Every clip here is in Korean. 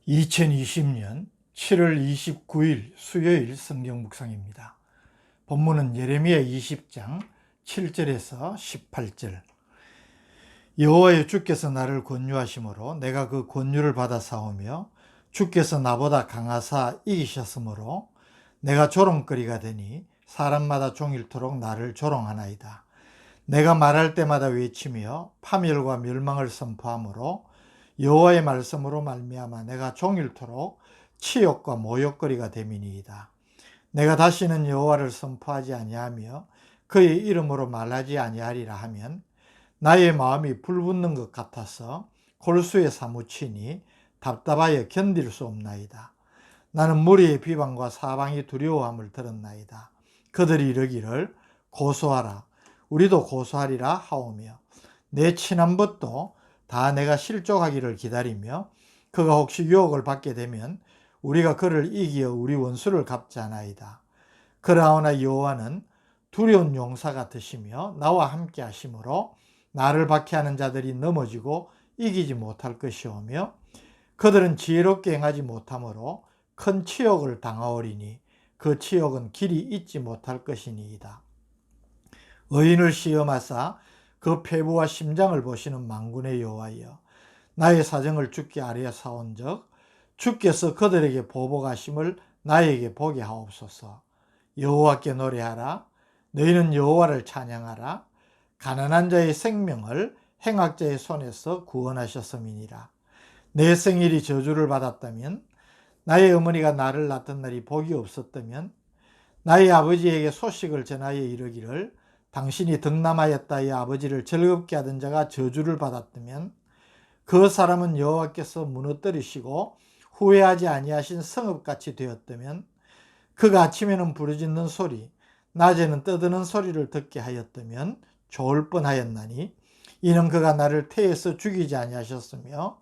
2020년 7월 29일 수요일 성경 묵상입니다. 본문은 예레미야 20장 7절에서 18절. 여호와여, 주께서 나를 권유하심으로 내가 그 권유를 받아 싸우며 주께서 나보다 강하사 이기셨으므로 내가 조롱거리가 되니 사람마다 종일토록 나를 조롱하나이다. 내가 말할 때마다 외치며 파멸과 멸망을 선포하므로 여호와의 말씀으로 말미암아 내가 종일토록 치욕과 모욕거리가 됨이니이다. 내가 다시는 여호와를 선포하지 아니하며 그의 이름으로 말하지 아니하리라 하면 나의 마음이 불붙는 것 같아서 골수에 사무치니 답답하여 견딜 수 없나이다. 나는 무리의 비방과 사방의 두려워함을 들었나이다. 그들이 이르기를 고소하라, 우리도 고소하리라 하오며 내 친한 벗도 다 내가 실족하기를 기다리며 그가 혹시 유혹을 받게 되면 우리가 그를 이기어 우리 원수를 갚자나이다. 그러나 여호와는 두려운 용사 같으시며 나와 함께 하심으로 나를 박해하는 자들이 넘어지고 이기지 못할 것이오며 그들은 지혜롭게 행하지 못하므로 큰 치욕을 당하오리니 그 치욕은 길이 잊지 못할 것이니이다. 의인을 시험하사 그 폐부와 심장을 보시는 만군의 여호와여, 나의 사정을 주께 아뢰어 사온즉 주께서 그들에게 보복하심을 나에게 보게 하옵소서. 여호와께 노래하라. 너희는 여호와를 찬양하라. 가난한 자의 생명을 행악자의 손에서 구원하셨음이니라. 내 생일이 저주를 받았다면, 나의 어머니가 나를 낳던 날이 복이 없었다면, 나의 아버지에게 소식을 전하여 이르기를 당신이 득남하였다의 아버지를 즐겁게 하던 자가 저주를 받았다면, 그 사람은 여호와께서 무너뜨리시고 후회하지 아니하신 성읍같이 되었다면, 그가 아침에는 부르짖는 소리, 낮에는 떠드는 소리를 듣게 하였다면 좋을 뻔하였나니, 이는 그가 나를 태에서 죽이지 아니하셨으며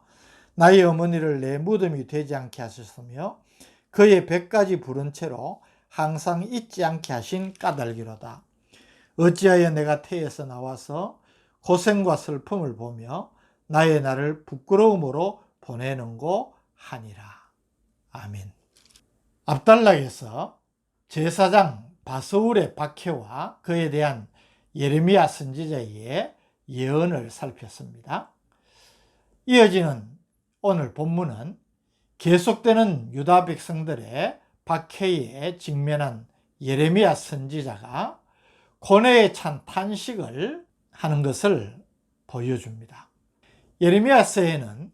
나의 어머니를 내 무덤이 되지 않게 하셨으며 그의 100가지 부른 채로 항상 잊지 않게 하신 까닭이로다. 어찌하여 내가 태에서 나와서 고생과 슬픔을 보며 나의 날을 부끄러움으로 보내는고 하니라. 아멘. 압달락에서 제사장 바스울의 박해와 그에 대한 예레미야 선지자의 예언을 살폈습니다. 이어지는 오늘 본문은 계속되는 유다 백성들의 박해에 직면한 예레미야 선지자가 고뇌에 찬 탄식을 하는 것을 보여줍니다. 예레미야서에는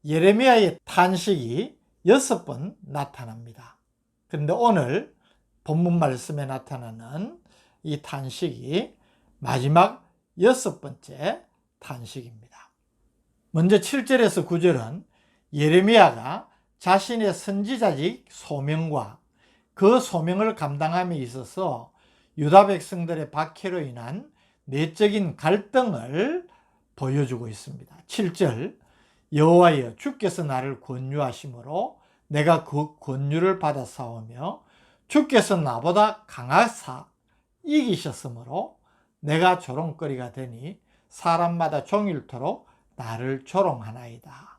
예레미야의 탄식이 6번 나타납니다. 그런데 오늘 본문 말씀에 나타나는 이 탄식이 마지막 6번째 탄식입니다. 먼저 7절에서 9절은 예레미야가 자신의 선지자직 소명과 그 소명을 감당함에 있어서 유다 백성들의 박해로 인한 내적인 갈등을 보여주고 있습니다. 7절, 여호와여, 주께서 나를 권유하심으로 내가 그 권유를 받아 싸우며 주께서 나보다 강하사 이기셨으므로 내가 조롱거리가 되니 사람마다 종일토록 나를 조롱하나이다.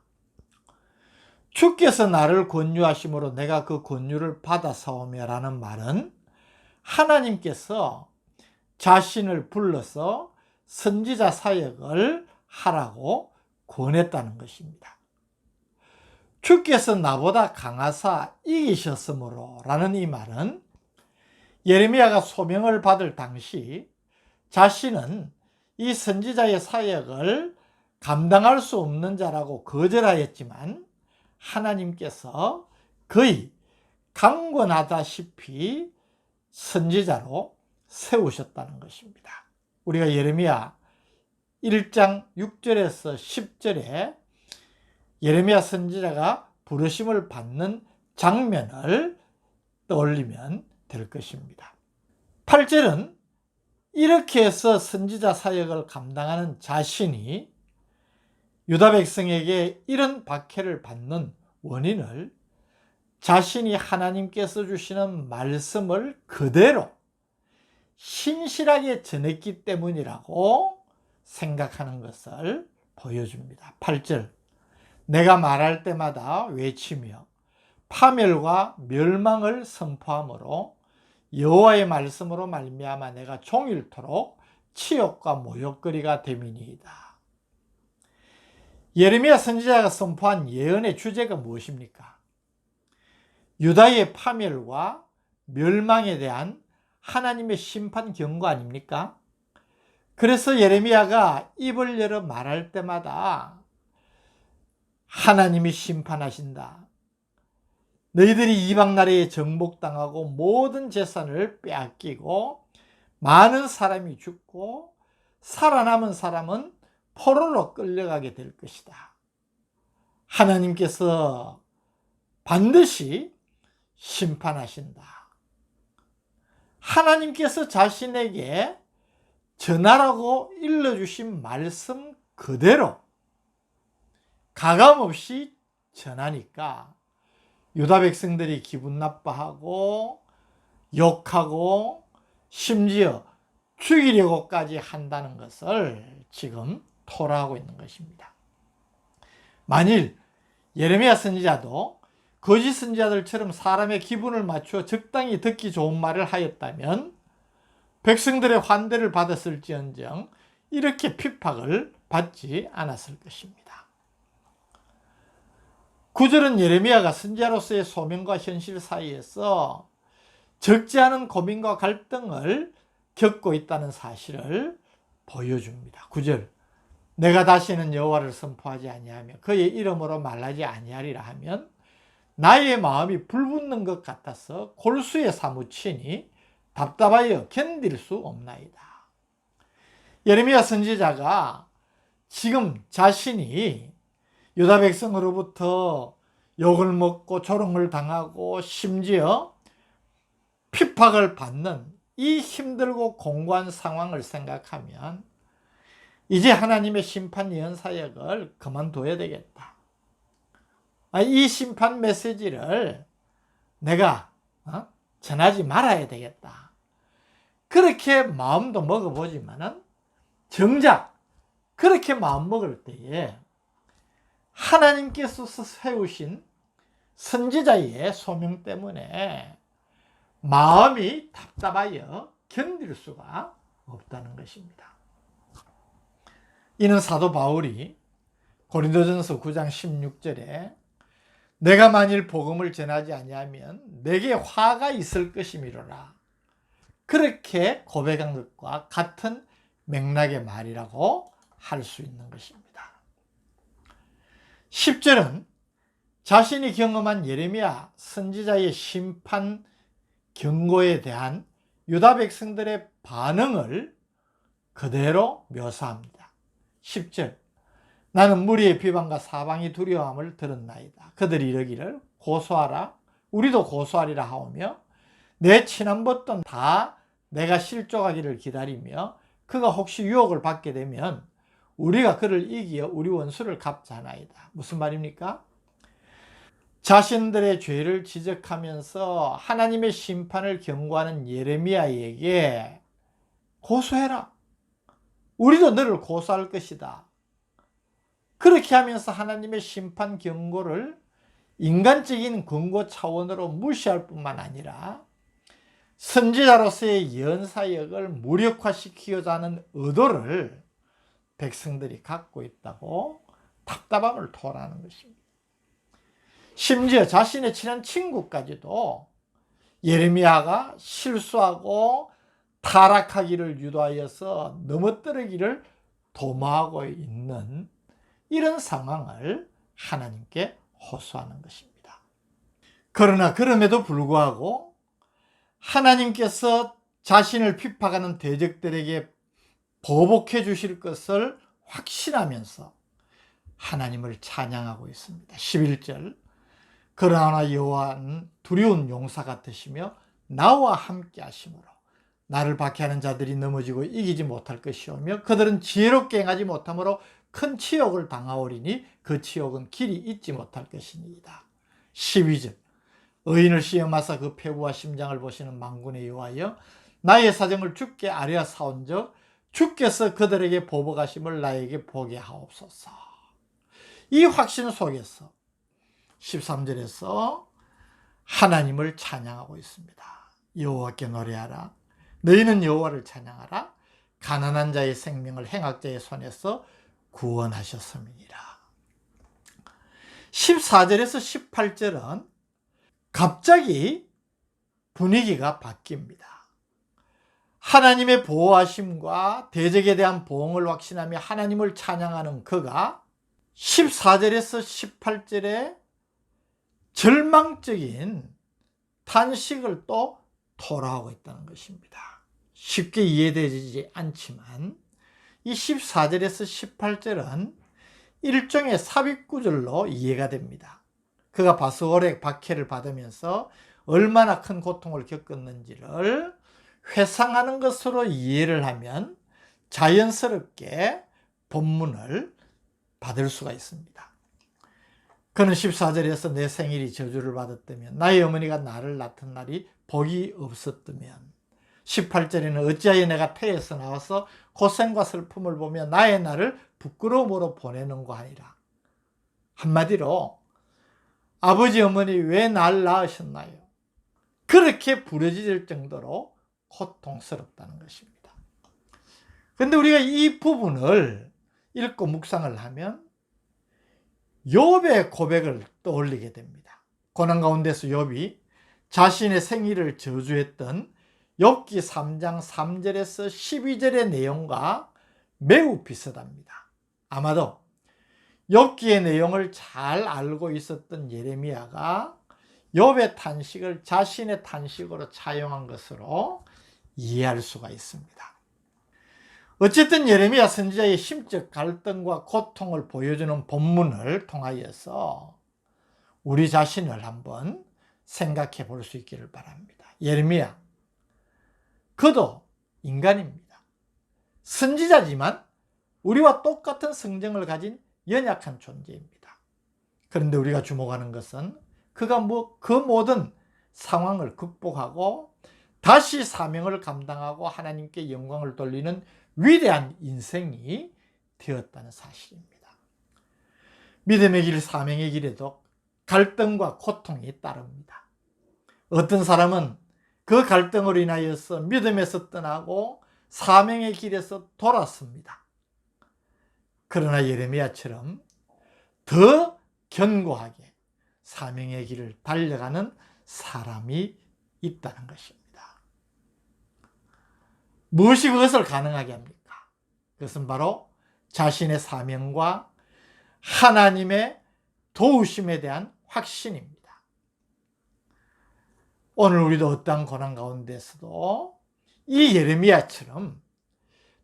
주께서 나를 권유하심으로 내가 그 권유를 받아 싸우며 라는 말은 하나님께서 자신을 불러서 선지자 사역을 하라고 권했다는 것입니다. 주께서 나보다 강하사 이기셨으므로 라는 이 말은 예레미야가 소명을 받을 당시 자신은 이 선지자의 사역을 감당할 수 없는 자라고 거절하였지만 하나님께서 거의 강권하다시피 선지자로 세우셨다는 것입니다. 우리가 예레미야 1장 6절에서 10절에 예레미야 선지자가 부르심을 받는 장면을 떠올리면 될 것입니다. 8절은 이렇게 해서 선지자 사역을 감당하는 자신이 유다 백성에게 이런 박해를 받는 원인을 자신이 하나님께서 주시는 말씀을 그대로 신실하게 전했기 때문이라고 생각하는 것을 보여줍니다. 8절, 내가 말할 때마다 외치며 파멸과 멸망을 선포하므로 여호와의 말씀으로 말미암아 내가 종일토록 치욕과 모욕거리가 됨이니이다. 예레미야 선지자가 선포한 예언의 주제가 무엇입니까? 유다의 파멸과 멸망에 대한 하나님의 심판 경고 아닙니까? 그래서 예레미야가 입을 열어 말할 때마다 하나님이 심판하신다. 너희들이 이방 나라에 정복당하고 모든 재산을 빼앗기고 많은 사람이 죽고 살아남은 사람은 포로로 끌려가게 될 것이다. 하나님께서 반드시 심판하신다. 하나님께서 자신에게 전하라고 일러주신 말씀 그대로 가감없이 전하니까 유다 백성들이 기분 나빠하고 욕하고 심지어 죽이려고까지 한다는 것을 지금 토로하고 있는 것입니다. 만일 예레미야 선지자도 거짓 선지자들처럼 사람의 기분을 맞추어 적당히 듣기 좋은 말을 하였다면 백성들의 환대를 받았을지언정 이렇게 핍박을 받지 않았을 것입니다. 9절은 예레미야가 선지자로서의 소명과 현실 사이에서 적지 않은 고민과 갈등을 겪고 있다는 사실을 보여줍니다. 9절, 내가 다시는 여호와를 선포하지 아니하며 그의 이름으로 말하지 아니하리라 하면 나의 마음이 불붙는 것 같아서 골수에 사무치니 답답하여 견딜 수 없나이다. 예레미야 선지자가 지금 자신이 유다 백성으로부터 욕을 먹고 조롱을 당하고 심지어 핍박을 받는 이 힘들고 공고한 상황을 생각하면 이제 하나님의 심판 예언 사역을 그만둬야 되겠다. 이 심판 메시지를 내가 전하지 말아야 되겠다. 그렇게 마음도 먹어보지만은 정작 그렇게 마음 먹을 때에 하나님께서 세우신 선지자의 소명 때문에 마음이 답답하여 견딜 수가 없다는 것입니다. 이는 사도 바울이 고린도전서 9장 16절에 내가 만일 복음을 전하지 아니하면 내게 화가 있을 것이미로라, 그렇게 고백한 것과 같은 맥락의 말이라고 할 수 있는 것입니다. 10절은 자신이 경험한 예레미야 선지자의 심판 경고에 대한 유다 백성들의 반응을 그대로 묘사합니다. 10절, 나는 무리의 비방과 사방이 두려움을 들었나이다. 그들이 이르기를 고소하라, 우리도 고소하리라 하오며 내 친한 벗돈 다 내가 실족하기를 기다리며 그가 혹시 유혹을 받게 되면 우리가 그를 이기어 우리 원수를 갚자나이다. 무슨 말입니까? 자신들의 죄를 지적하면서 하나님의 심판을 경고하는 예레미야에게 고소해라, 우리도 너를 고소할 것이다. 그렇게 하면서 하나님의 심판 경고를 인간적인 권고 차원으로 무시할 뿐만 아니라 선지자로서의 예언 사역을 무력화시키고자 하는 의도를 백성들이 갖고 있다고 답답함을 토로하는 것입니다. 심지어 자신의 친한 친구까지도 예레미야가 실수하고 타락하기를 유도하여서 넘어뜨리기를 도모하고 있는 이런 상황을 하나님께 호소하는 것입니다. 그러나 그럼에도 불구하고 하나님께서 자신을 핍박하는 대적들에게 보복해 주실 것을 확신하면서 하나님을 찬양하고 있습니다. 11절, 그러나 여호와는 두려운 용사 같으시며 나와 함께 하심으로 나를 박해하는 자들이 넘어지고 이기지 못할 것이오며 그들은 지혜롭게 행하지 못하므로 큰 치욕을 당하오리니 그 치욕은 길이 잊지 못할 것이니이다. 12절, 의인을 시험하사 그 폐부와 심장을 보시는 만군의 여호와여, 나의 사정을 주께 아뢰어 사온즉 주께서 그들에게 보복하심을 나에게 보게 하옵소서. 이 확신 속에서 13절에서 하나님을 찬양하고 있습니다. 여호와께 노래하라. 너희는 여호와를 찬양하라. 가난한 자의 생명을 행악자의 손에서 구원하셨음이니라. 14절에서 18절은 갑자기 분위기가 바뀝니다. 하나님의 보호하심과 대적에 대한 보응을 확신하며 하나님을 찬양하는 그가 14절에서 18절에 절망적인 탄식을 또 토로하고 있다는 것입니다. 쉽게 이해되지 않지만 이 14절에서 18절은 일종의 삽입구절로 이해가 됩니다. 그가 바스올의 박해를 받으면서 얼마나 큰 고통을 겪었는지를 회상하는 것으로 이해를 하면 자연스럽게 본문을 받을 수가 있습니다. 그는 14절에서 내 생일이 저주를 받았다면 나의 어머니가 나를 낳던 날이 복이 없었다면 18절에는 어찌하여 내가 태에서 나와서 고생과 슬픔을 보며 나의 날을 부끄러움으로 보내는가 하니라. 한마디로 아버지 어머니 왜 날 낳으셨나요? 그렇게 부르짖을 정도로 고통스럽다는 것입니다. 그런데 우리가 이 부분을 읽고 묵상을 하면 욥의 고백을 떠올리게 됩니다. 고난 가운데서 욥이 자신의 생일을 저주했던 욥기 3장 3절에서 12절의 내용과 매우 비슷합니다. 아마도 욥기의 내용을 잘 알고 있었던 예레미야가 욥의 탄식을 자신의 탄식으로 차용한 것으로 이해할 수가 있습니다. 어쨌든 예레미야 선지자의 심적 갈등과 고통을 보여주는 본문을 통하여서 우리 자신을 한번 생각해 볼 수 있기를 바랍니다. 예레미야, 그도 인간입니다. 선지자지만 우리와 똑같은 성정을 가진 연약한 존재입니다. 그런데 우리가 주목하는 것은 그가 그 모든 상황을 극복하고 다시 사명을 감당하고 하나님께 영광을 돌리는 위대한 인생이 되었다는 사실입니다. 믿음의 길, 사명의 길에도 갈등과 고통이 따릅니다. 어떤 사람은 그 갈등으로 인하여서 믿음에서 떠나고 사명의 길에서 돌았습니다. 그러나 예레미야처럼 더 견고하게 사명의 길을 달려가는 사람이 있다는 것입니다. 무엇이 그것을 가능하게 합니까? 그것은 바로 자신의 사명과 하나님의 도우심에 대한 확신입니다. 오늘 우리도 어떠한 고난 가운데서도 이 예레미야처럼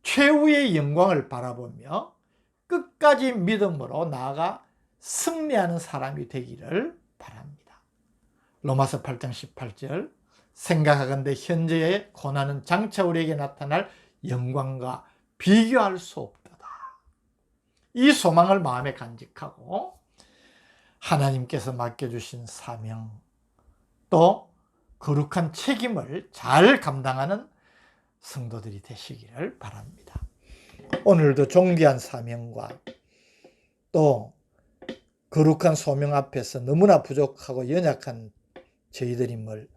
최후의 영광을 바라보며 끝까지 믿음으로 나아가 승리하는 사람이 되기를 바랍니다. 로마서 8장 18절 생각하건대 현재의 고난은 장차 우리에게 나타날 영광과 비교할 수 없도다. 이 소망을 마음에 간직하고 하나님께서 맡겨주신 사명 또 거룩한 책임을 잘 감당하는 성도들이 되시기를 바랍니다. 오늘도 존귀한 사명과 또 거룩한 소명 앞에서 너무나 부족하고 연약한 저희들임을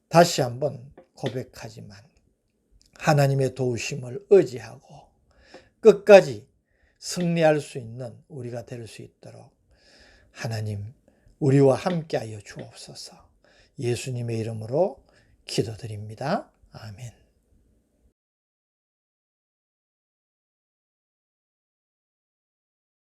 다시 한번 고백하지만 하나님의 도우심을 의지하고 끝까지 승리할 수 있는 우리가 될 수 있도록 하나님 우리와 함께하여 주옵소서. 예수님의 이름으로 기도드립니다. 아멘.